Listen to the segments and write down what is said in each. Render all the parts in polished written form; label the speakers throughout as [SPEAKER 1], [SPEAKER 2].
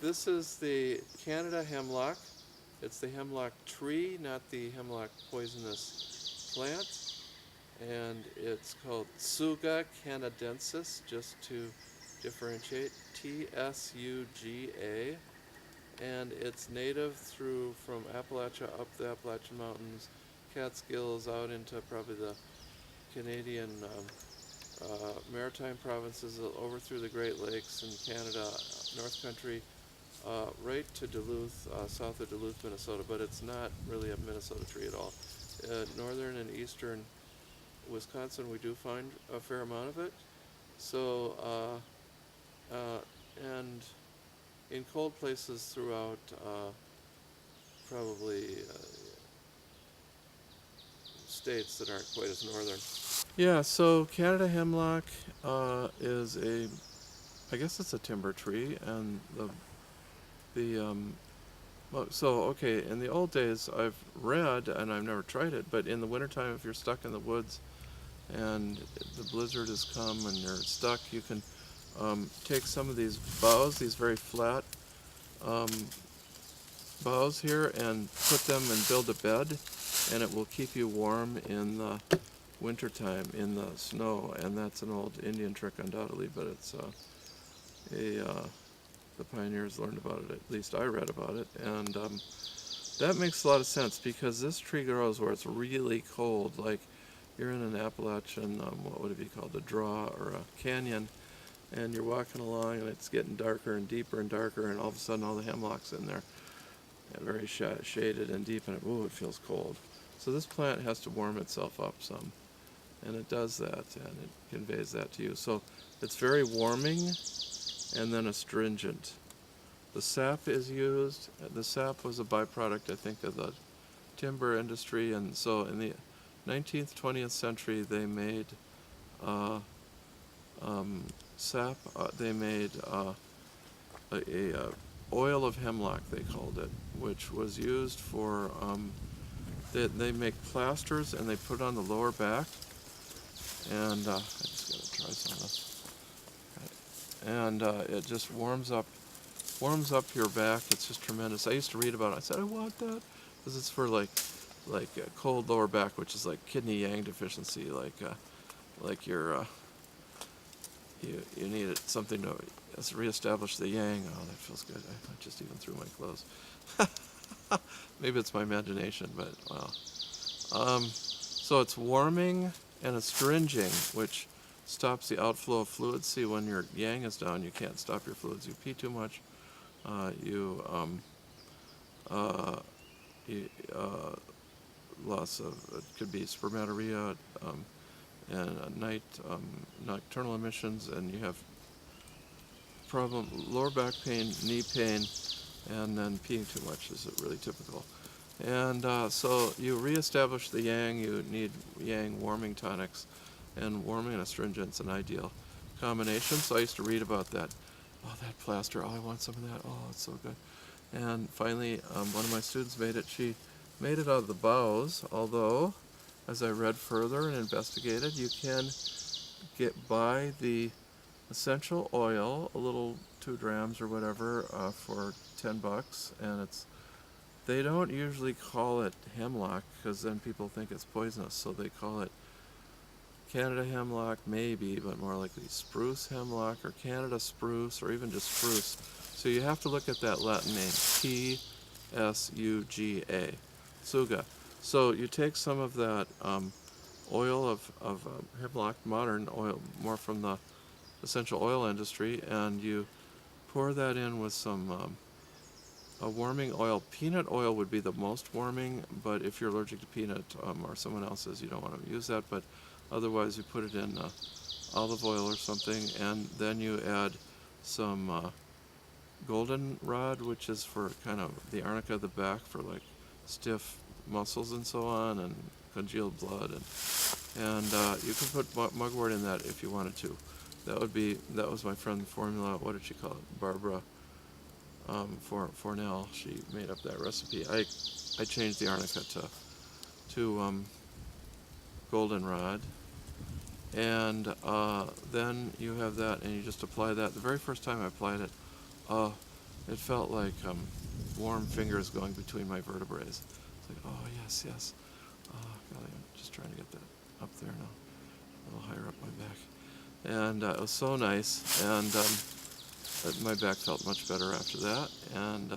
[SPEAKER 1] This is the Canada hemlock. It's the hemlock tree, not the hemlock poisonous plant. And it's called Tsuga canadensis, just to differentiate. Tsuga. And it's native from Appalachia up the Appalachian Mountains, Catskills out into probably the Canadian maritime provinces, over through the Great Lakes and Canada, North Country, right to Duluth, south of Duluth, Minnesota, but it's not really a Minnesota tree at all. Northern and eastern Wisconsin, we do find a fair amount of it. So, and in cold places throughout, probably states that aren't quite as northern. Yeah, so Canada hemlock is I guess it's a timber tree, and okay, in the old days I've read, and I've never tried it, but in the wintertime, if you're stuck in the woods and the blizzard has come and you're stuck, you can take some of these boughs, these very flat boughs here, and put them and build a bed, and it will keep you warm in the wintertime in the snow. And that's an old Indian trick undoubtedly, but it's the pioneers learned about it, at least I read about it, and that makes a lot of sense, because this tree grows where it's really cold, like you're in an Appalachian, what would it be called, a draw or a canyon, and you're walking along and it's getting darker and deeper and darker, and all of a sudden all the hemlock's in there, very shaded and deep, and it feels cold. So this plant has to warm itself up some, and it does that, and it conveys that to you. So it's very warming and then astringent. The sap is used. The sap was a byproduct, I think, of the timber industry, and so in the 19th, 20th century, they made sap. They made a oil of hemlock, they called it, which was used for. They make plasters, and they put it on the lower back. And I just gotta try some of this. And it just warms up your back. It's just tremendous. I used to read about it. I said, I want that, because it's for like a cold lower back, which is like kidney yang deficiency, like you're you need something to reestablish the yang. Oh, that feels good. I just even threw my clothes. Maybe it's my imagination, but wow. So it's warming and astringing, which stops the outflow of fluids. See, when your yang is down, you can't stop your fluids. You pee too much. Loss of, it could be spermatorrhea, and nocturnal emissions, and you have lower back pain, knee pain, and then peeing too much is really typical. And so you reestablish the yang. You need yang warming tonics, and warming and astringent's an ideal combination. So I used to read about that. Oh, that plaster. Oh, I want some of that. Oh, it's so good. And finally, one of my students made it. She made it out of the boughs, although, as I read further and investigated, you can buy the essential oil, a little 2 grams or whatever, for $10, and they don't usually call it hemlock, because then people think it's poisonous, so they call it Canada hemlock, maybe, but more likely spruce hemlock, or Canada spruce, or even just spruce. So you have to look at that Latin name, Tsuga, Tsuga. So you take some of that oil of hemlock, modern oil, more from the essential oil industry, and you pour that in with some a warming oil. Peanut oil would be the most warming, but if you're allergic to peanut or someone else's, you don't want to use that, but otherwise you put it in olive oil or something, and then you add some goldenrod, which is for kind of the arnica of the back, for like stiff muscles and so on, and congealed blood, and you can put mugwort in that if you wanted to. That was my friend's formula. What did she call it? Barbara Fornell. She made up that recipe. I changed the arnica to goldenrod, and then you have that, and you just apply that. The very first time I applied it, It felt like warm fingers going between my vertebrae. It's like, oh yes, yes. Golly, I'm just trying to get that up there now, a little higher up my back. And it was so nice, and my back felt much better after that, and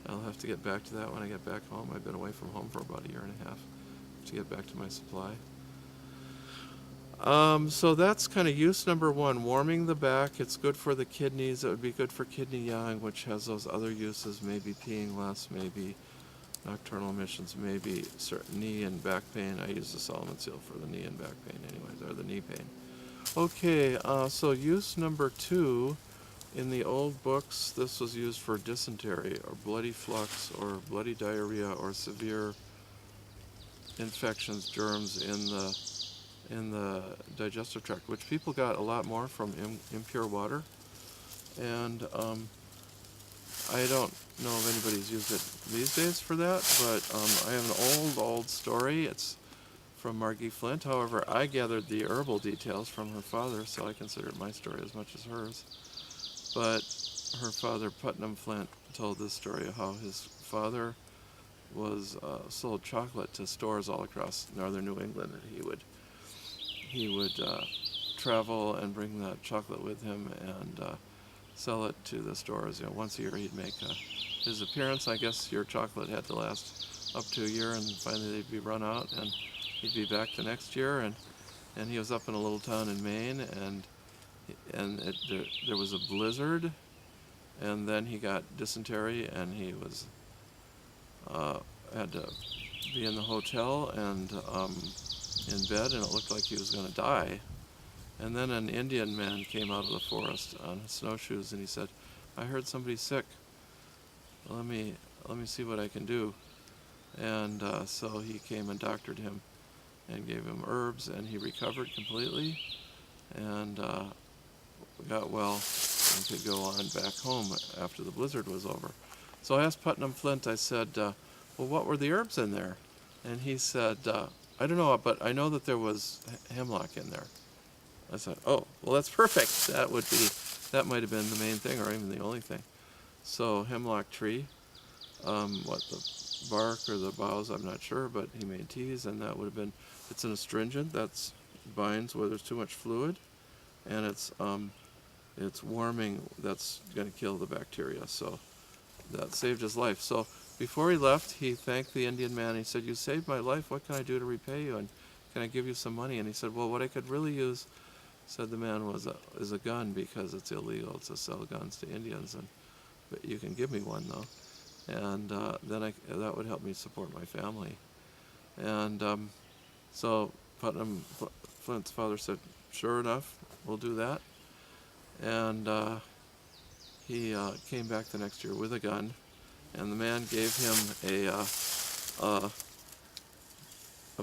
[SPEAKER 1] I'll have to get back to that when I get back home. I've been away from home for about a year and a half to get back to my supply. So that's kind of use number one, warming the back. It's good for the kidneys. It would be good for kidney yang, which has those other uses, maybe peeing less, maybe nocturnal emissions, maybe certain knee and back pain. I use the Solomon seal for the knee and back pain anyways, or the knee pain. Okay, so use number two, in the old books, this was used for dysentery or bloody flux or bloody diarrhea or severe infections, germs in the digestive tract, which people got a lot more from impure water. And I don't know if anybody's used it these days for that, but I have an old story. It's from Margie Flint. However, I gathered the herbal details from her father, so I consider it my story as much as hers. But her father, Putnam Flint, told this story of how his father was sold chocolate to stores all across northern New England, and he would travel and bring that chocolate with him and sell it to the stores. Once a year he'd make his appearance. I guess your chocolate had to last up to a year, and finally they'd be run out, and he'd be back the next year. And he was up in a little town in Maine, and there was a blizzard, and then he got dysentery, and he was had to be in the hotel and in bed, and it looked like he was going to die. And then an Indian man came out of the forest on his snowshoes, and he said, "I heard somebody's sick. Let me see what I can do." And so he came and doctored him and gave him herbs, and he recovered completely and got well and could go on back home after the blizzard was over. So I asked Putnam Flint, I said, well, what were the herbs in there? And he said, I don't know, but I know that there was hemlock in there. I said, oh, well, that's perfect. That might have been the main thing, or even the only thing. So hemlock tree, the bark or the boughs, I'm not sure, but he made teas, and that would have been, it's an astringent that binds where there's too much fluid, and it's warming, that's going to kill the bacteria. So that saved his life. So before he left, he thanked the Indian man. He said, "You saved my life. What can I do to repay you? And can I give you some money?" And he said, "Well, what I could really use," said the man, is a gun, because it's illegal to sell guns to Indians, but you can give me one though, and then that would help me support my family." And so Putnam Flint's father said, "Sure enough, we'll do that." And he came back the next year with a gun, and the man gave him a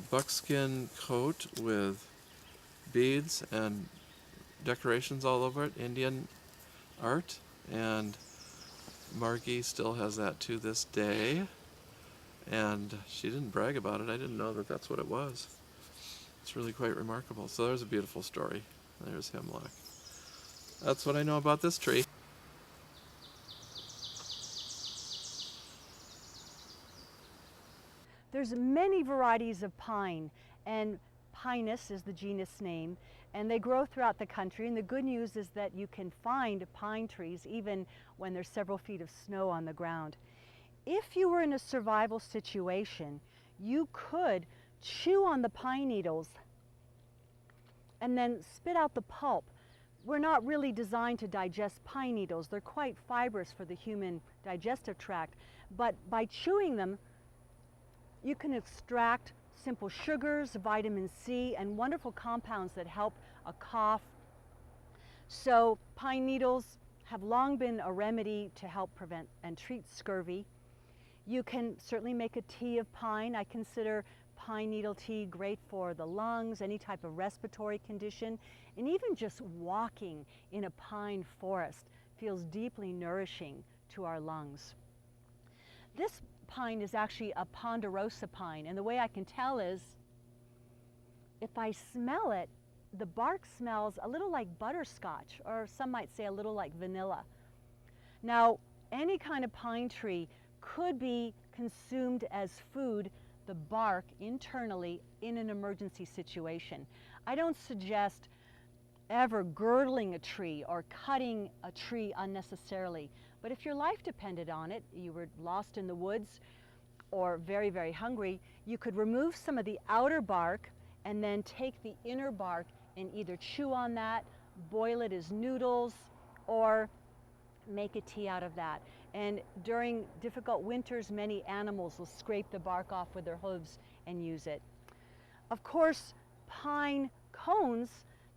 [SPEAKER 1] buckskin coat with beads and decorations all over it, Indian art, and Margie still has that to this day, and she didn't brag about it. I didn't know that that's what it was. It's really quite remarkable. So there's a beautiful story. There's hemlock. That's what I know about this tree.
[SPEAKER 2] There's many varieties of pine, and Pinus is the genus name, and they grow throughout the country. And the good news is that you can find pine trees even when there's several feet of snow on the ground. If you were in a survival situation, you could chew on the pine needles and then spit out the pulp. We're not really designed to digest pine needles. They're quite fibrous for the human digestive tract, but by chewing them, you can extract simple sugars, vitamin C, and wonderful compounds that help a cough. So pine needles have long been a remedy to help prevent and treat scurvy. You can certainly make a tea of pine. I consider pine needle tea great for the lungs, any type of respiratory condition, and even just walking in a pine forest feels deeply nourishing to our lungs. This pine is actually a ponderosa pine, and the way I can tell is if I smell it, the bark smells a little like butterscotch, or some might say a little like vanilla. Now, Any kind of pine tree could be consumed as food, the bark internally, in an emergency situation. I don't suggest ever girdling a tree or cutting a tree unnecessarily, but if your life depended on it, you were lost in the woods or very, very hungry, you could remove some of the outer bark and then take the inner bark and either chew on that, boil it as noodles, or make a tea out of that. And during difficult winters, many animals will scrape the bark off with their hooves and use it. Of course, pine cones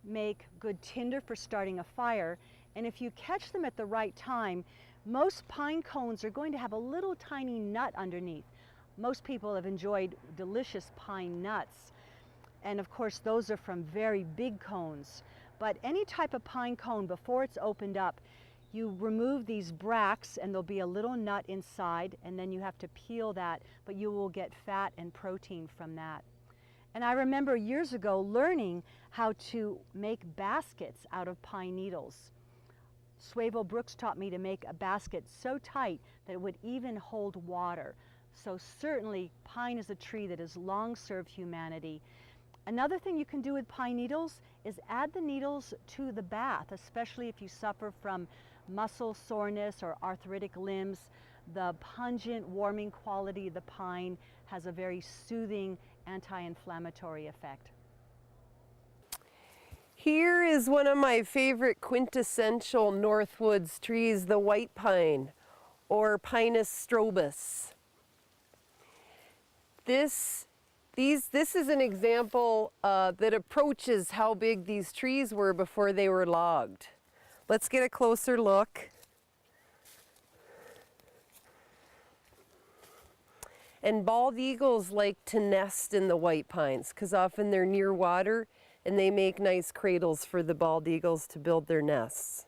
[SPEAKER 2] make good tinder for starting a fire, and if you catch them at the right time, most pine cones are going to have a little tiny nut underneath. Most people have enjoyed delicious pine nuts, and of course those are from very big cones. But any type of pine cone, before it's opened up, you remove these bracts and there'll be a little nut inside, and then you have to peel that, but you will get fat and protein from that. And I remember years ago learning how to make baskets out of pine needles. Swavo Brooks taught me to make a basket so tight that it would even hold water. So certainly pine is a tree that has long served humanity. Another thing you can do with pine needles is add the needles to the bath, especially if you suffer from muscle soreness or arthritic limbs. The pungent, warming quality of the pine has a very soothing, anti-inflammatory effect.
[SPEAKER 3] Here is one of my favorite quintessential Northwoods trees, the white pine, or Pinus strobus. This is an example that approaches how big these trees were before they were logged. Let's get a closer look. And bald eagles like to nest in the white pines because often they're near water and they make nice cradles for the bald eagles to build their nests.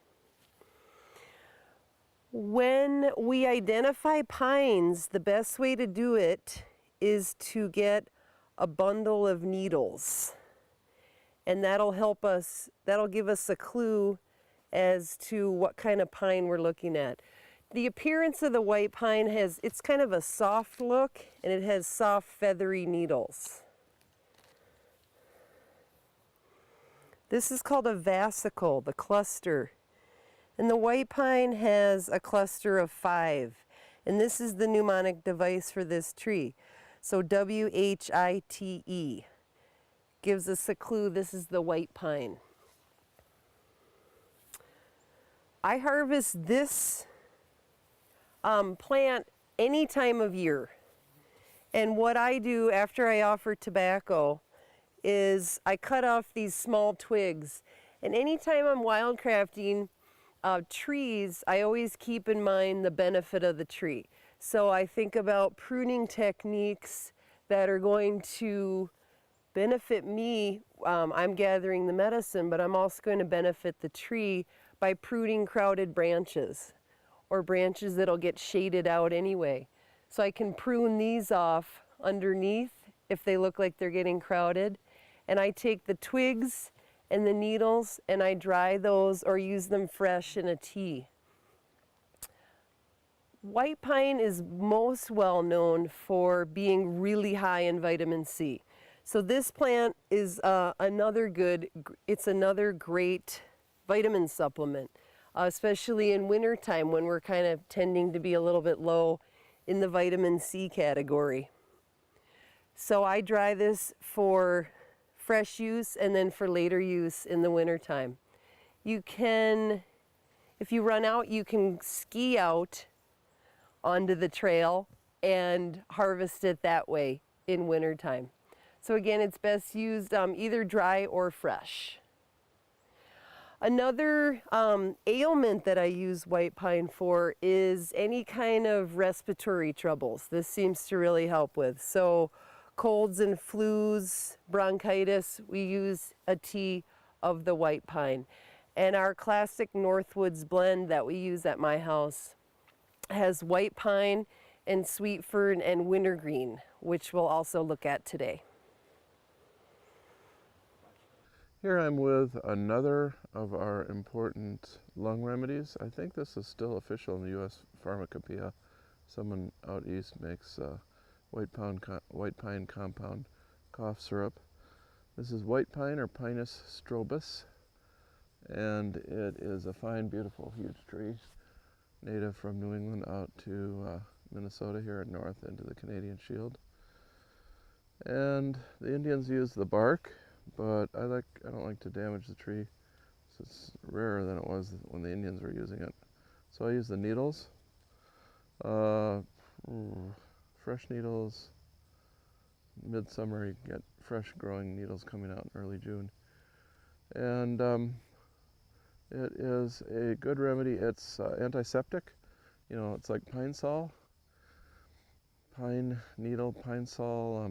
[SPEAKER 3] When we identify pines, the best way to do it is to get a bundle of needles, and that'll help us, that'll give us a clue as to what kind of pine we're looking at. The appearance of the white pine it's kind of a soft look, and it has soft feathery needles. This is called a vasicle, the cluster. And the white pine has a cluster of 5. And this is the mnemonic device for this tree. So WHITE gives us a clue this is the white pine. I harvest this plant any time of year. And what I do after I offer tobacco is I cut off these small twigs. And anytime I'm wildcrafting trees, I always keep in mind the benefit of the tree. So I think about pruning techniques that are going to benefit me. I'm gathering the medicine, but I'm also going to benefit the tree by pruning crowded branches or branches that'll get shaded out anyway. So I can prune these off underneath if they look like they're getting crowded. And I take the twigs and the needles and I dry those or use them fresh in a tea. White pine is most well known for being really high in vitamin C. So this plant is another great vitamin supplement, especially in wintertime when we're kind of tending to be a little bit low in the vitamin C category. So I dry this for fresh use and then for later use in the wintertime. You can, if you run out, you can ski out onto the trail and harvest it that way in wintertime. So again, it's best used either dry or fresh. Another ailment that I use white pine for is any kind of respiratory troubles. This seems to really help with. So colds and flus, bronchitis, we use a tea of the white pine. And our classic Northwoods blend that we use at my house has white pine and sweet fern and wintergreen, which we'll also look at today.
[SPEAKER 1] Here I'm with another of our important lung remedies. I think this is still official in the U.S. Pharmacopoeia. Someone out east makes white pine compound cough syrup. This is white pine or Pinus strobus, and it is a fine, beautiful, huge tree, native from New England out to Minnesota here at north into the Canadian Shield. And the Indians use the bark, but I don't like to damage the tree, so it's rarer than it was when the Indians were using it. So I use the needles, fresh needles. Midsummer you get fresh growing needles coming out in early June. And it is a good remedy. It's antiseptic. You know, it's like pine sol. Pine needle, pine sol,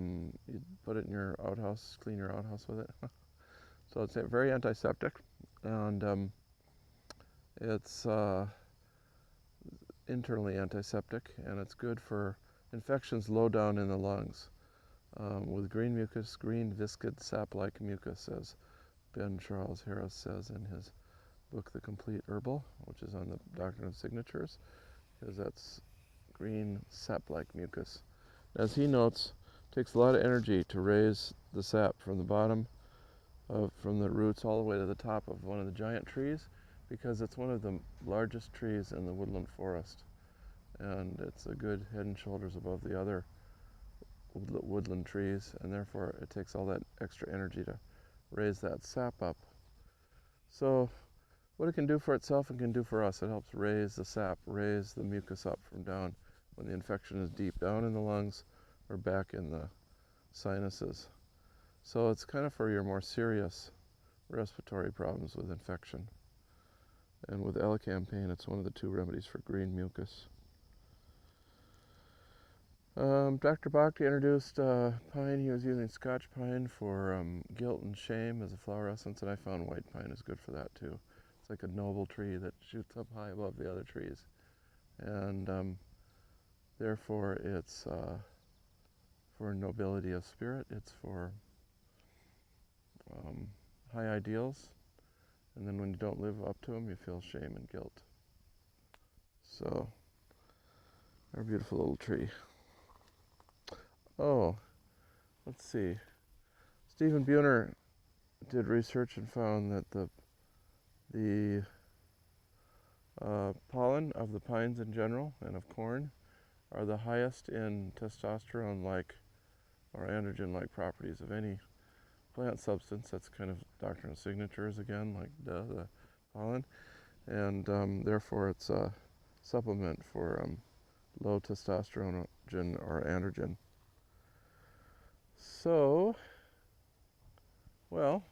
[SPEAKER 1] you put it in your outhouse, clean your outhouse with it. So it's very antiseptic, and it's internally antiseptic, and it's good for infections low down in the lungs. With green mucus, green viscid sap-like mucus, as Ben Charles Harris says in his book, The Complete Herbal, which is on the Doctrine of Signatures, because that's green sap-like mucus. As he notes, it takes a lot of energy to raise the sap from the bottom, from the roots all the way to the top of one of the giant trees, because it's one of the largest trees in the woodland forest, and it's a good head and shoulders above the other woodland trees, and therefore it takes all that extra energy to raise that sap up. So what it can do for itself and can do for us, it helps raise the sap, raise the mucus up from down when the infection is deep down in the lungs or back in the sinuses. So it's kind of for your more serious respiratory problems with infection. And with elecampane, it's one of the two remedies for green mucus. Dr. Bhakti introduced pine. He was using Scotch pine for guilt and shame as a flower essence, and I found white pine is good for that too. It's like a noble tree that shoots up high above the other trees, and therefore it's for nobility of spirit. It's for high ideals, and then when you don't live up to them, you feel shame and guilt. So, our beautiful little tree. Oh, let's see. Stephen Buhner did research and found that the pollen of the pines in general and of corn are the highest in testosterone-like or androgen-like properties of any plant substance. That's kind of doctrine of signatures again, like the pollen, and therefore it's a supplement for low testosterone or androgen. So, well,